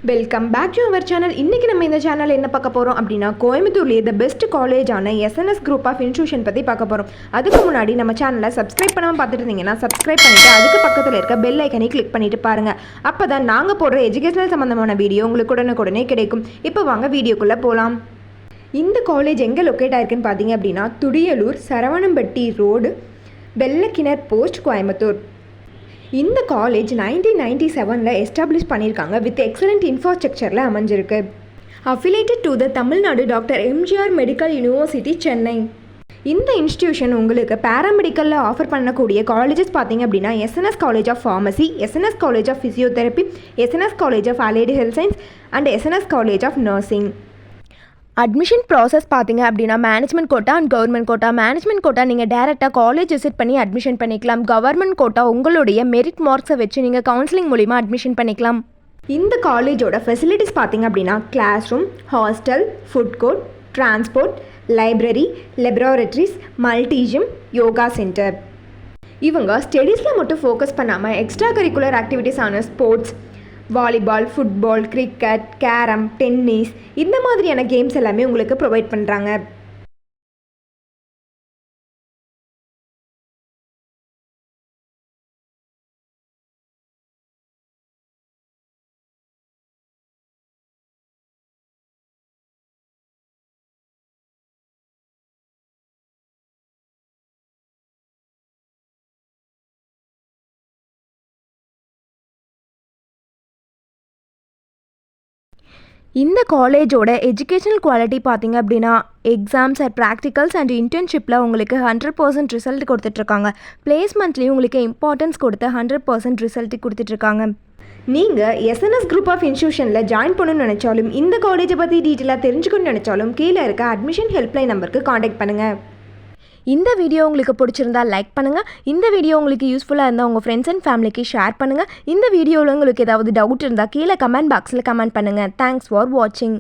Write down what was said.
Welcome back to our channel. இன்றைக்கி நம்ம இந்த சேனலில் என்ன பார்க்க போகிறோம் அப்படின்னா, கோயம்புத்தூர்லேயே த பெஸ்ட் காலேஜான எஸ்என்எஸ் குரூப் ஆஃப் இன்ஸ்டியூஷன் பற்றி பார்க்க போகிறோம். அதுக்கு முன்னாடி நம்ம சேனலை சப்ஸ்கிரைப் பண்ணாமல் பார்த்துட்டு இருந்தீங்கன்னா சப்ஸ்கிரைப் பண்ணிவிட்டு அதுக்கு பக்கத்தில் இருக்க பெல் ஐக்கனை கிளிக் பண்ணிவிட்டு பாருங்கள். அப்போ தான் நாங்கள் போடுற எஜுகேஷனல் சம்மந்தமான வீடியோ உங்களுக்கு உடனுக்குடனே கிடைக்கும். இப்போ வாங்க வீடியோக்குள்ளே போகலாம். இந்த காலேஜ் எங்கே லொக்கேட் ஆயிருக்குன்னு பார்த்தீங்க அப்படின்னா, துடியலூர் சரவணம்பட்டி ரோடு, வெள்ளக்கிணர் போஸ்ட், கோயம்புத்தூர். இந்த காலேஜ் 1997 எஸ்டாப்ளிஷ் பண்ணியிருக்காங்க. வித் எக்ஸலண்ட் இன்ஃப்ராஸ்ட்ரக்சரில் அமைஞ்சிருக்கு. Affiliated to the Tamil Nadu doctor MGR medical university, Chennai. இந்த இன்ஸ்டியூஷன் உங்களுக்கு பேராமெடிக்கலில் ஆஃபர் பண்ணக்கூடிய காலேஜஸ் பார்த்தீங்க அப்படின்னா, SNS college of pharmacy, SNS college of physiotherapy, SNS college of allied health science and SNS college of nursing. Admission process பார்த்தீங்க அப்படின்னா, management quota and government quota. Management quota நீங்கள் டேரெக்டாக college visit பண்ணி admission பண்ணிக்கலாம். Government quota உங்களுடைய merit மார்க்ஸை வச்சு நீங்கள் counselling மூலிமா அட்மிஷன் பண்ணிக்கலாம். இந்த காலேஜோட ஃபெசிலிட்டிஸ் பார்த்தீங்க அப்படின்னா, class room, hostel, food court, transport, library, laboratories, multi gym, yoga centre. இவங்க ஸ்டடீஸில் மட்டும் ஃபோக்கஸ் பண்ணாமல் எக்ஸ்ட்ரா கரிக்குலர் ஆக்டிவிட்டீஸான sports, volleyball, football, cricket, carrom, tennis இந்த மாதிரியான கேம்ஸ் எல்லாமே உங்களுக்கு ப்ரொவைட் பண்ணுறாங்க. இந்த காலேஜோட எஜுகேஷனல் குவாலிட்டி பார்த்திங்க அப்படின்னா, எக்ஸாம்ஸ் அண்ட் ப்ராக்டிகல்ஸ் அண்ட் இன்டர்ன்ஷிப்பில் உங்களுக்கு 100% ரிசல்ட் கொடுத்துட்ருக்காங்க. பிளேஸ்மெண்ட்லேயும் உங்களுக்கு இம்பார்ட்டன்ஸ் கொடுத்து 100% ரிசல்ட் கொடுத்துட்ருக்காங்க. நீங்கள் எஸ்என்எஸ் குரூப் ஆஃப் இன்ஸ்டியூஷனில் ஜாயின் பண்ணணும்னு நினச்சாலும், இந்த காலேஜை பற்றி டீட்டெயிலாக தெரிஞ்சுக்கணும்னு நினச்சாலும், கீழே இருக்க அட்மிஷன் ஹெல்ப்லைன் நம்பருக்கு காண்டாக்ட் பண்ணுங்கள். இந்த வீடியோ உங்களுக்கு பிடிச்சிருந்தால் லைக் பண்ணுங்கள். இந்த வீடியோ உங்களுக்கு யூஸ்ஃபுல்லாக இருந்தால் உங்கள் ஃப்ரெண்ட்ஸ் அண்ட் ஃபேமிலிக்கு ஷேர் பண்ணுங்கள். இந்த வீடியோவில் உங்களுக்கு ஏதாவது டவுட் இருந்தால் கீழே கமெண்ட் பாக்ஸில் கமெண்ட் பண்ணுங்கள். தேங்க்ஸ் ஃபார் வாட்சிங்.